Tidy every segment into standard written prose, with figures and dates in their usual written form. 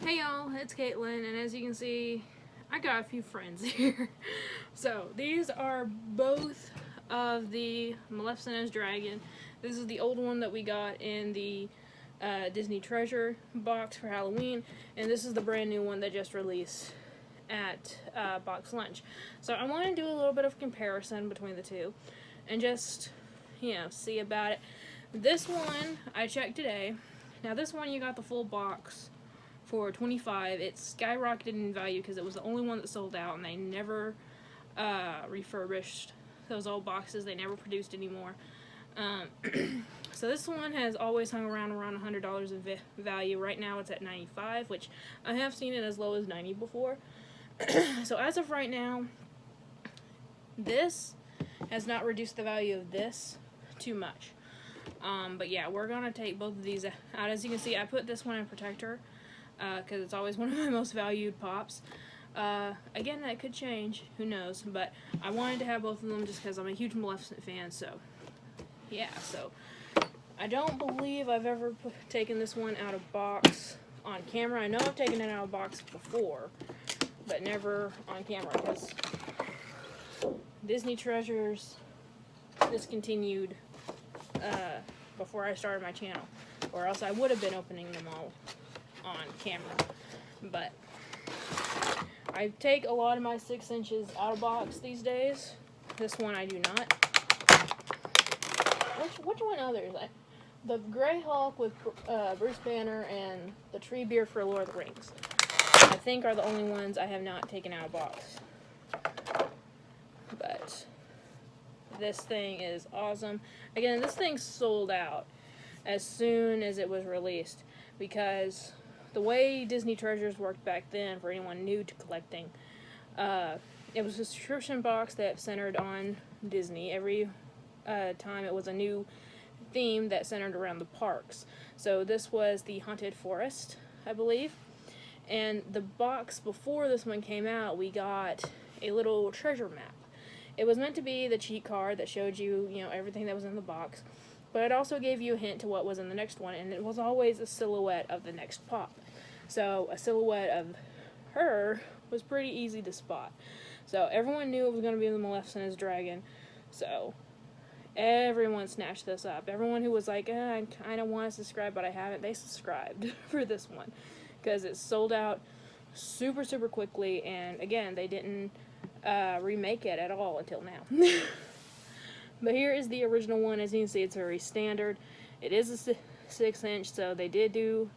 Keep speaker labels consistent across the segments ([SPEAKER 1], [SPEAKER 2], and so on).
[SPEAKER 1] Hey y'all, it's Caitlin, and as you can see, I got a few friends here. So, these are both of the Maleficent as Dragon. This is the old one that we got in the Disney Treasure box for Halloween, and this is the brand new one that just released at Box Lunch. So I want to do a little bit of comparison between the two, and just, see about it. This one, I checked today. Now this one, you got the full box for $25. It skyrocketed in value because it was the only one that sold out, and they never refurbished those old boxes. They never produced anymore. So this one has always hung around $100 in value. Right now it's at $95, which I have seen it as low as $90 before. So as of right now, this has not reduced the value of this too much. But yeah, we're gonna take both of these out. As you can see, I put this one in Protector because it's always one of my most valued pops. Again, that could change, who knows, but I wanted to have both of them just because I'm a huge Maleficent fan. So yeah, so I don't believe I've ever taken this one out of box on camera. I know I've taken it out of box before, but never on camera because Disney Treasures discontinued before I started my channel, or else I would have been opening them all on camera. But I take a lot of my 6 inches out of box these days. This one I do not. Which one others? The Grey Hulk with Bruce Banner and the Tree Beard for Lord of the Rings, I think, are the only ones I have not taken out of box. But this thing is awesome. Again, this thing sold out as soon as it was released because the way Disney Treasures worked back then, for anyone new to collecting, it was a subscription box that centered on Disney. Every time it was a new theme that centered around the parks. So this was the Haunted Forest, I believe. And the box before this one came out, we got a little treasure map. It was meant to be the cheat card that showed you, everything that was in the box. But it also gave you a hint to what was in the next one, and it was always a silhouette of the next pop. So a silhouette of her was pretty easy to spot. So everyone knew it was going to be the Maleficent as Dragon. So everyone snatched this up. Everyone who was like, I kind of want to subscribe, but I haven't, they subscribed for this one. Because it sold out super, super quickly, and again, they didn't remake it at all until now. But here is the original one. As you can see, it's very standard. It is a 6 inch, so they did do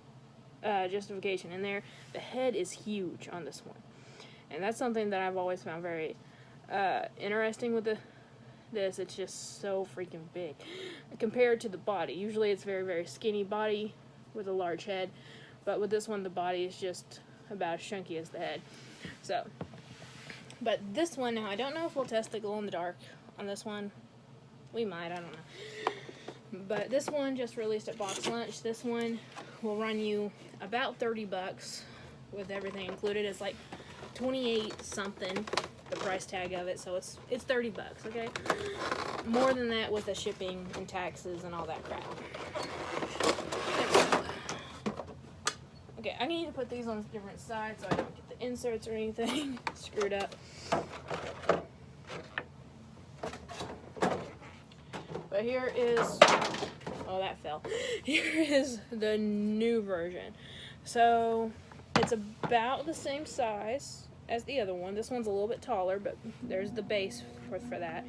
[SPEAKER 1] justification in there. The head is huge on this one, and that's something that I've always found very interesting with this. It's just so freaking big compared to the body. Usually it's very, very skinny body with a large head, but with this one the body is just about as chunky as the head. So, but this one now, I don't know if we'll test the glow in the dark on this one. We might, I don't know. But this one just released at Box Lunch. This one will run you about $30 with everything included. It's like 28 something, the price tag of it, so it's $30, okay? More than that with the shipping and taxes and all that crap. Okay, I need to put these on different sides so I don't get the inserts or anything screwed up. But here is, oh, that fell. Here is the new version. So it's about the same size as the other one. This one's a little bit taller, but there's the base for that.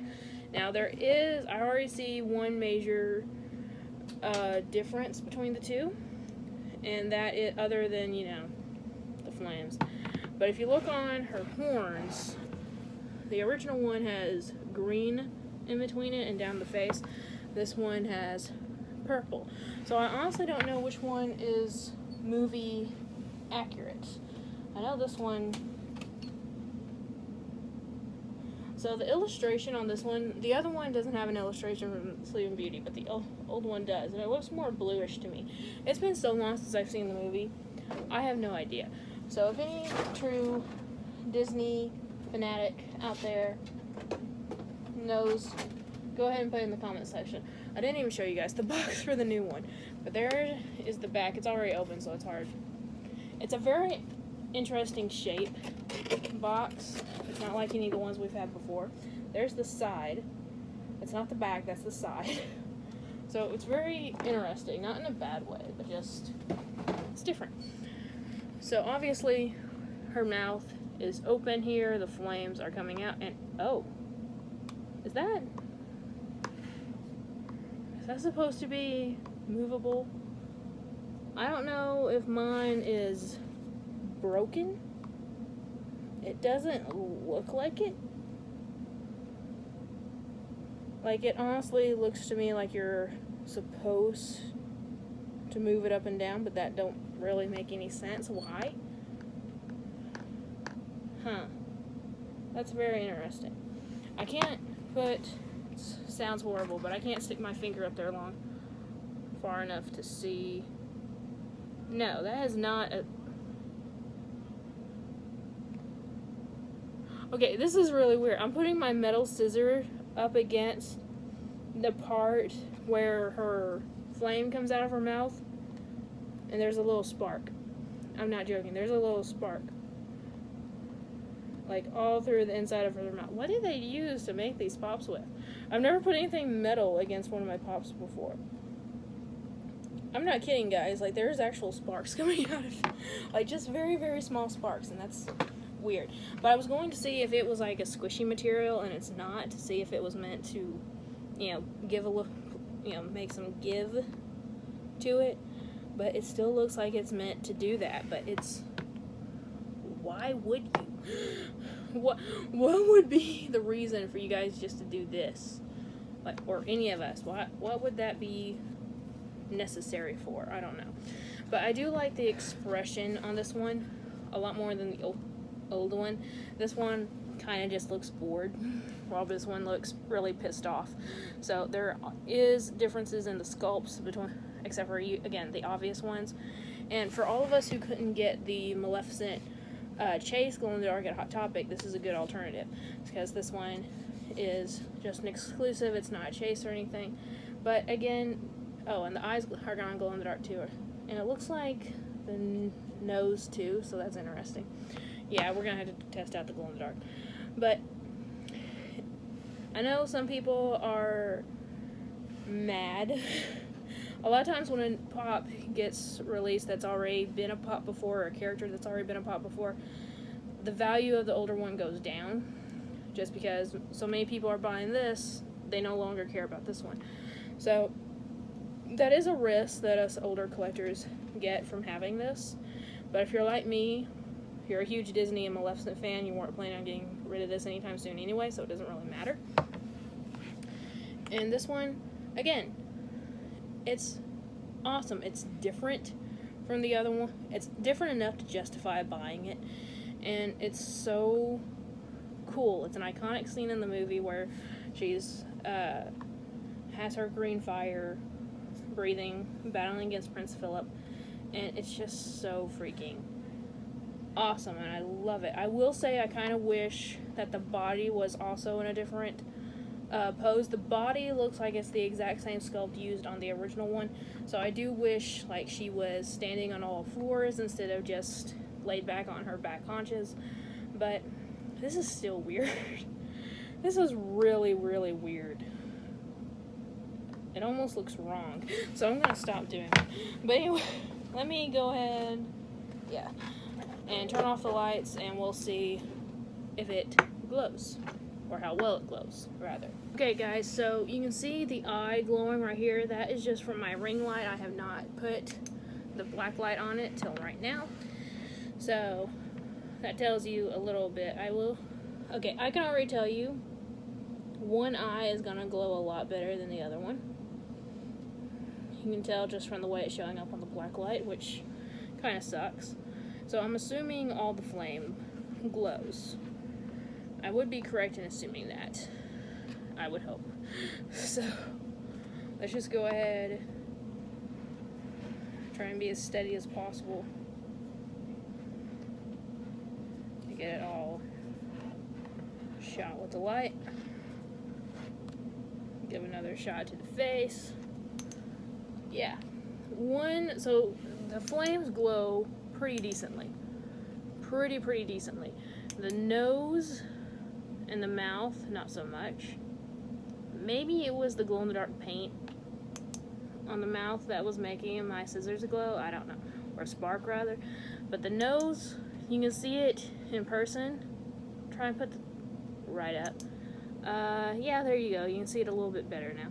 [SPEAKER 1] Now there is, I already see one major difference between the two, and that is other than, the flames. But if you look on her horns, the original one has green in between it and down the face. This one has purple. So I honestly don't know which one is movie accurate. I know this one. So the illustration on this one, the other one doesn't have an illustration from Sleeping Beauty, but the old one does, and it looks more bluish to me. It's been so long since I've seen the movie, I have no idea. So if any true Disney fanatic out there knows, go ahead and put it in the comment section. I didn't even show you guys the box for the new one, but there is the back. It's already open, so it's hard. It's a very interesting shape box. It's not like any of the ones we've had before. There's the side. It's not the back, that's the side. So it's very interesting, not in a bad way, but just, it's different. So obviously, her mouth is open here, the flames are coming out, and, oh, is that supposed to be movable? I don't know if mine is broken. It doesn't look like it. Like, it honestly looks to me like you're supposed to move it up and down, but that don't really make any sense. Why? Huh. That's very interesting. I can't put, sounds horrible, but I can't stick my finger up there far enough to see. No, that is not a... Okay, this is really weird. I'm putting my metal scissor up against the part where her flame comes out of her mouth, and there's a little spark. I'm not joking. There's a little spark. Like, all through the inside of her mouth. What did they use to make these pops with? I've never put anything metal against one of my pops before. I'm not kidding, guys. Like, there's actual sparks coming out of it. Like, just very, very small sparks, and that's weird. But I was going to see if it was like a squishy material, and it's not, to see if it was meant to, you know, give a look, you know, make some give to it. But it still looks like it's meant to do that. But it's, why would you? What would be the reason for you guys just to do this? Like, or any of us? What would that be necessary for? I don't know. But I do like the expression on this one a lot more than the old one. This one kind of just looks bored, while this one looks really pissed off. So there is differences in the sculpts between, except for, again, the obvious ones. And for all of us who couldn't get the Maleficent Chase glow in the dark at Hot Topic, this is a good alternative, because this one is just an exclusive. It's not a chase or anything. But again, oh, and the eyes are gonna glow in the dark too, and it looks like the nose too, so that's interesting. Yeah, we're gonna have to test out the glow in the dark. But I know some people are mad. A lot of times when a pop gets released that's already been a pop before, or a character that's already been a pop before, the value of the older one goes down, just because so many people are buying this, they no longer care about this one. So that is a risk that us older collectors get from having this. But if you're like me, you're a huge Disney and Maleficent fan, you weren't planning on getting rid of this anytime soon anyway, so it doesn't really matter. And this one, again, it's awesome. It's different from the other one. It's different enough to justify buying it. And it's so cool. It's an iconic scene in the movie where she's has her green fire breathing, battling against Prince Philip. And it's just so freaking awesome, and I love it. I will say I kind of wish that the body was also in a different pose. The body looks like it's the exact same sculpt used on the original one, so I do wish like she was standing on all fours instead of just laid back on her back haunches. But this is still weird. This is really, really weird. It almost looks wrong, so I'm gonna stop doing it. But anyway, let me go ahead, and turn off the lights, and we'll see if it glows, or how well it glows, rather. Okay, guys, so you can see the eye glowing right here. That is just from my ring light. I have not put the black light on it till right now. So that tells you a little bit. Okay, I can already tell you one eye is gonna glow a lot better than the other one. You can tell just from the way it's showing up on the black light, which kind of sucks. So I'm assuming all the flame glows. I would be correct in assuming that. I would hope. So let's just go ahead, try and be as steady as possible to get it all shot with the light. Give another shot to the face. Yeah. So the flames glow pretty decently. Pretty decently. The nose and the mouth, not so much. Maybe it was the glow-in-the-dark paint on the mouth that was making my scissors glow. I don't know. Or spark, rather. But the nose, you can see it in person. Try and put the right up. Yeah, there you go. You can see it a little bit better now.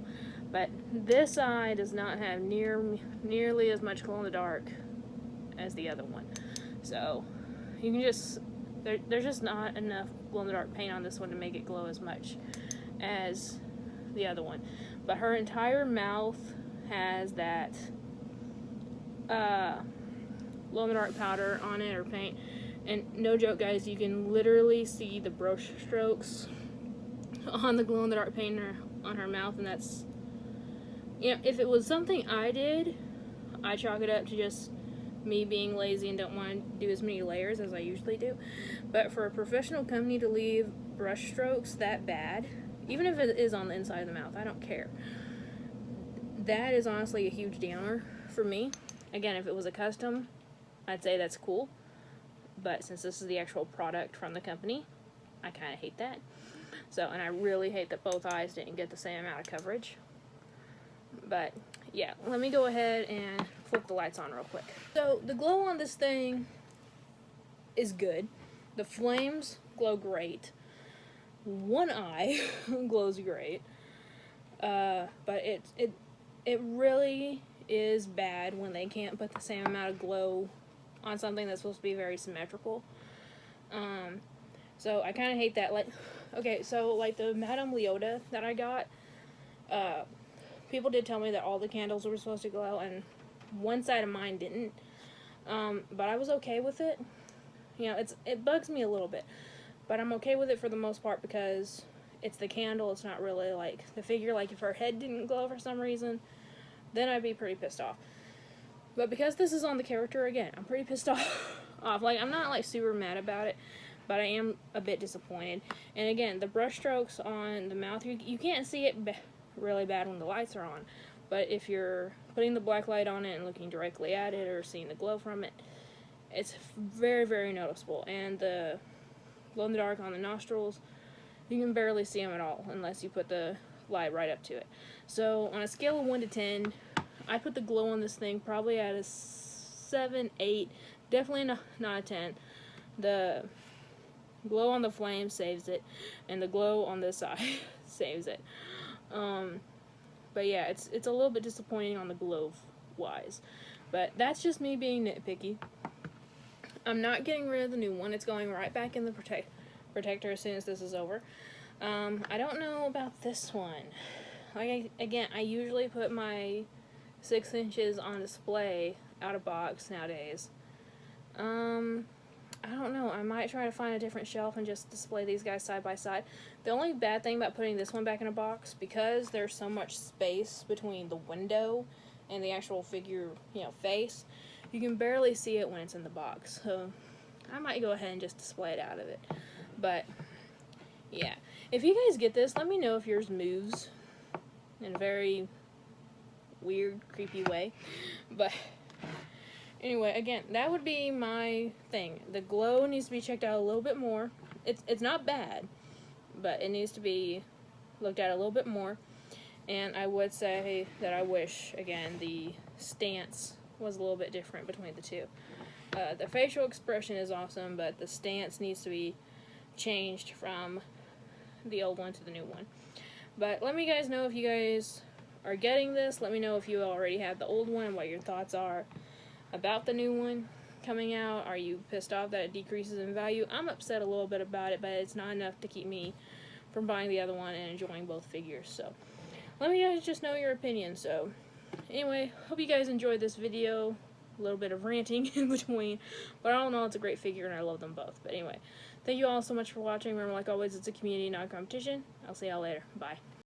[SPEAKER 1] But this eye does not have nearly as much glow-in-the-dark as the other one. So, you can just... There's just not enough glow-in-the-dark paint on this one to make it glow as much as the other one. But her entire mouth has that glow-in-the-dark powder on it, or paint. And no joke, guys, you can literally see the brush strokes on the glow-in-the-dark paint on her mouth, and that's... You know, if it was something I did, I chalk it up to just me being lazy and don't want to do as many layers as I usually do. But for a professional company to leave brush strokes that bad, even if it is on the inside of the mouth, I don't care. That is honestly a huge downer for me. Again, if it was a custom, I'd say that's cool. But since this is the actual product from the company, I kind of hate that. So, and I really hate that both eyes didn't get the same amount of coverage. But, yeah, let me go ahead and flip the lights on real quick. So, the glow on this thing is good. The flames glow great. One eye glows great. But it really is bad when they can't put the same amount of glow on something that's supposed to be very symmetrical. So, I kind of hate that. Like, okay, so, like, the Madame Leota that I got, people did tell me that all the candles were supposed to glow, and one side of mine didn't. But I was okay with it. You know, it bugs me a little bit, but I'm okay with it for the most part because it's the candle. It's not really like the figure. Like if her head didn't glow for some reason, then I'd be pretty pissed off. But because this is on the character, again, I'm pretty pissed off. Like, I'm not like super mad about it, but I am a bit disappointed. And again, the brush strokes on the mouth, you can't see it really bad when the lights are on, but if you're putting the black light on it and looking directly at it or seeing the glow from it, it's very noticeable. And the glow in the dark on the nostrils, you can barely see them at all unless you put the light right up to it. So on a scale of 1 to 10, I put the glow on this thing probably at a 7, 8, definitely not a 10. The glow on the flame saves it, and the glow on this side saves it. But yeah, it's a little bit disappointing on the glow wise, but that's just me being nitpicky. I'm not getting rid of the new one. It's going right back in the protector as soon as this is over. I don't know about this one. Like, again, I usually put my 6 inches on display out of box nowadays. I don't know. I might try to find a different shelf and just display these guys side by side. The only bad thing about putting this one back in a box, because there's so much space between the window and the actual figure, face, you can barely see it when it's in the box. So I might go ahead and just display it out of it. But yeah, if you guys get this, let me know if yours moves in a very weird, creepy way. But anyway, again, that would be my thing. The glow needs to be checked out a little bit more. It's not bad, but it needs to be looked at a little bit more. And I would say that I wish, again, the stance was a little bit different between the two. The facial expression is awesome, but the stance needs to be changed from the old one to the new one. But let me guys know if you guys are getting this. Let me know if you already have the old one and what your thoughts are about the new one coming out. Are you pissed off that it decreases in value? I'm upset a little bit about it, but it's not enough to keep me from buying the other one and enjoying both figures. So let me guys just know your opinion. So anyway, hope you guys enjoyed this video. A little bit of ranting in between, but all in all, it's a great figure and I love them both. But anyway, thank you all so much for watching. Remember, like always, it's a community, not a competition. I'll see y'all later. Bye.